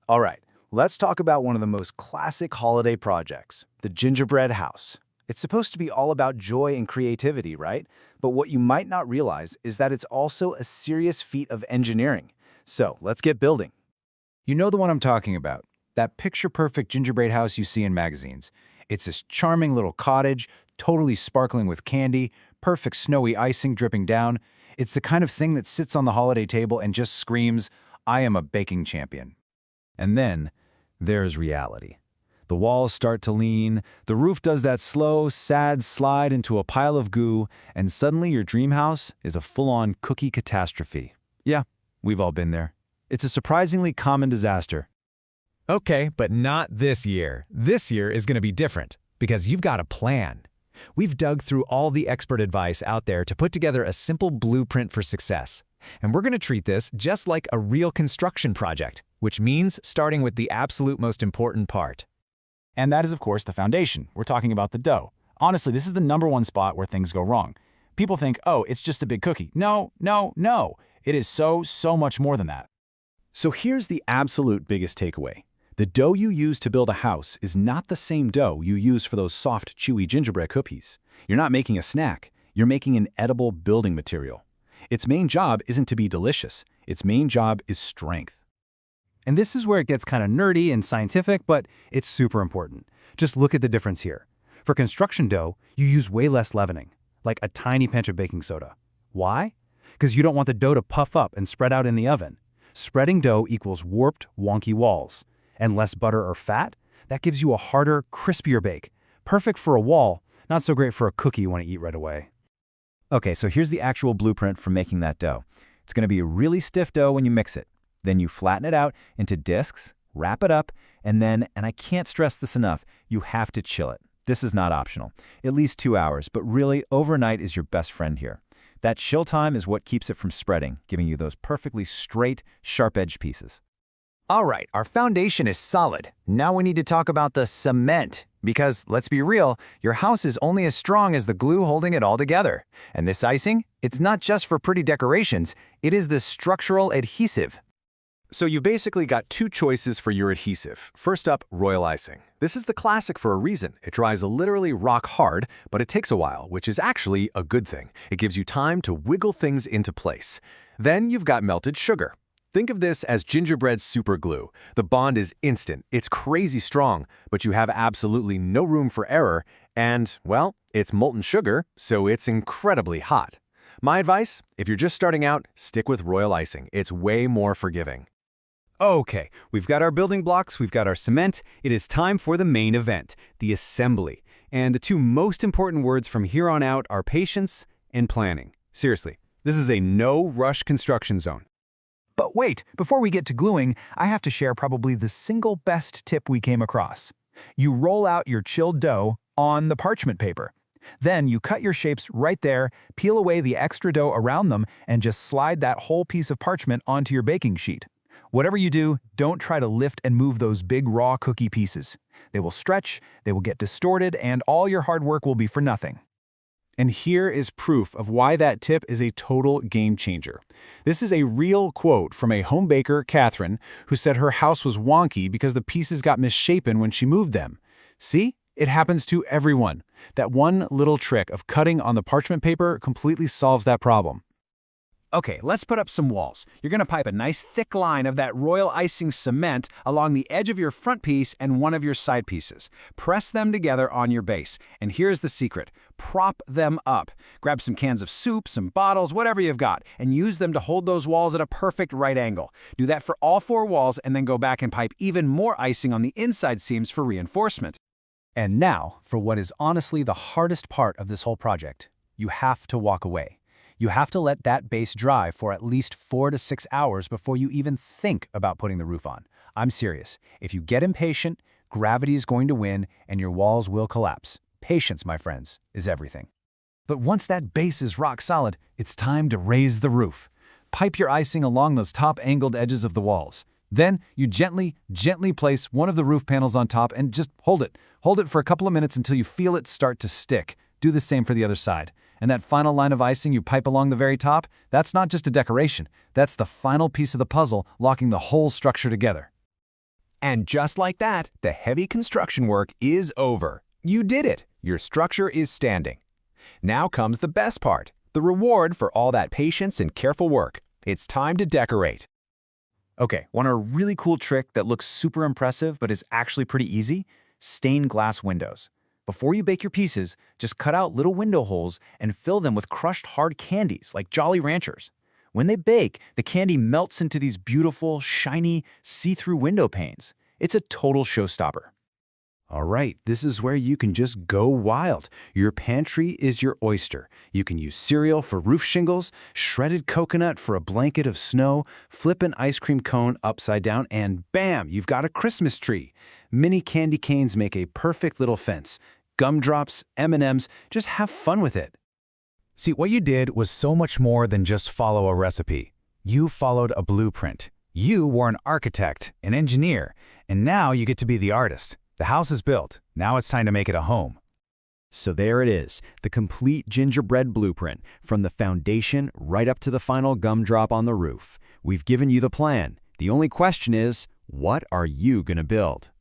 All right, let's talk about one of the most classic holiday projects, the gingerbread house. It's supposed to be all about joy and creativity, right? But what you might not realize is that it's also a serious feat of engineering. So let's get building. You know the one I'm talking about, that picture-perfect gingerbread house you see in magazines. It's this charming little cottage, totally sparkling with candy, perfect snowy icing dripping down. It's the kind of thing that sits on the holiday table and just screams, I am a baking champion. And then there's reality. The walls start to lean, the roof does that slow, sad slide into a pile of goo, and suddenly your dream house is a full-on cookie catastrophe. Yeah, we've all been there. It's a surprisingly common disaster. Okay, but not this year. This year is going to be different, because you've got a plan. We've dug through all the expert advice out there to put together a simple blueprint for success. And we're going to treat this just like a real construction project, which means starting with the absolute most important part. And that is, of course, the foundation. We're talking about the dough. Honestly, this is the #1 spot where things go wrong. People think, oh, it's just a big cookie. No, no, no. It is so much more than that. So here's the absolute biggest takeaway. The dough you use to build a house is not the same dough you use for those soft, chewy gingerbread cookies. You're not making a snack. You're making an edible building material. Its main job isn't to be delicious. Its main job is strength. And this is where it gets kind of nerdy and scientific, but it's super important. Just look at the difference here. For construction dough, you use way less leavening, like a tiny pinch of baking soda. Why? Because you don't want the dough to puff up and spread out in the oven. Spreading dough equals warped, wonky walls. And less butter or fat, that gives you a harder, crispier bake. Perfect for a wall, not so great for a cookie you want to eat right away. Okay, so here's the actual blueprint for making that dough. It's going to be a really stiff dough when you mix it. Then you flatten it out into discs, wrap it up, and then, and I can't stress this enough, you have to chill it. This is not optional. At least 2 hours, but really, overnight is your best friend here. That chill time is what keeps it from spreading, giving you those perfectly straight, sharp-edged pieces. All right, our foundation is solid. Now we need to talk about the cement. Because, let's be real, your house is only as strong as the glue holding it all together. And this icing, it's not just for pretty decorations, it is the structural adhesive. So you've basically got 2 choices for your adhesive. First up, royal icing. This is the classic for a reason. It dries literally rock hard, but it takes a while, which is actually a good thing. It gives you time to wiggle things into place. Then you've got melted sugar. Think of this as gingerbread super glue. The bond is instant, it's crazy strong, but you have absolutely no room for error, and, well, it's molten sugar, so it's incredibly hot. My advice, if you're just starting out, stick with royal icing. It's way more forgiving. Okay, we've got our building blocks, we've got our cement. It is time for the main event, the assembly. And the 2 most important words from here on out are patience and planning. Seriously, this is a no-rush construction zone. But wait, before we get to gluing, I have to share probably the single best tip we came across. You roll out your chilled dough on the parchment paper. Then you cut your shapes right there, peel away the extra dough around them, and just slide that whole piece of parchment onto your baking sheet. Whatever you do, don't try to lift and move those big raw cookie pieces. They will stretch, they will get distorted, and all your hard work will be for nothing. And here is proof of why that tip is a total game changer. This is a real quote from a home baker, Catherine, who said her house was wonky because the pieces got misshapen when she moved them. See? It happens to everyone. That one little trick of cutting on the parchment paper completely solves that problem. Okay, let's put up some walls. You're going to pipe a nice thick line of that royal icing cement along the edge of your front piece and one of your side pieces. Press them together on your base. And here's the secret. Prop them up. Grab some cans of soup, some bottles, whatever you've got, and use them to hold those walls at a perfect right angle. Do that for all 4 walls and then go back and pipe even more icing on the inside seams for reinforcement. And now, for what is honestly the hardest part of this whole project. You have to walk away. You have to let that base dry for at least 4 to 6 hours before you even think about putting the roof on. I'm serious. If you get impatient, gravity is going to win and your walls will collapse. Patience, my friends, is everything. But once that base is rock solid, it's time to raise the roof. Pipe your icing along those top angled edges of the walls. Then you gently place one of the roof panels on top and just hold it. Hold it for a couple of minutes until you feel it start to stick. Do the same for the other side. And that final line of icing you pipe along the very top, that's not just a decoration. That's the final piece of the puzzle locking the whole structure together. And just like that, the heavy construction work is over. You did it. Your structure is standing. Now comes the best part, the reward for all that patience and careful work. It's time to decorate. Okay, want a really cool trick that looks super impressive but is actually pretty easy? Stained glass windows. Before you bake your pieces, just cut out little window holes and fill them with crushed hard candies like Jolly Ranchers. When they bake, the candy melts into these beautiful, shiny, see-through window panes. It's a total showstopper. All right, this is where you can just go wild. Your pantry is your oyster. You can use cereal for roof shingles, shredded coconut for a blanket of snow, flip an ice cream cone upside down, and bam, you've got a Christmas tree. Mini candy canes make a perfect little fence. Gumdrops, M&Ms, just have fun with it. See, what you did was so much more than just follow a recipe. You followed a blueprint. You were an architect, an engineer, and now you get to be the artist. The house is built. Now it's time to make it a home. So there it is, the complete gingerbread blueprint, from the foundation right up to the final gumdrop on the roof. We've given you the plan. The only question is, what are you going to build?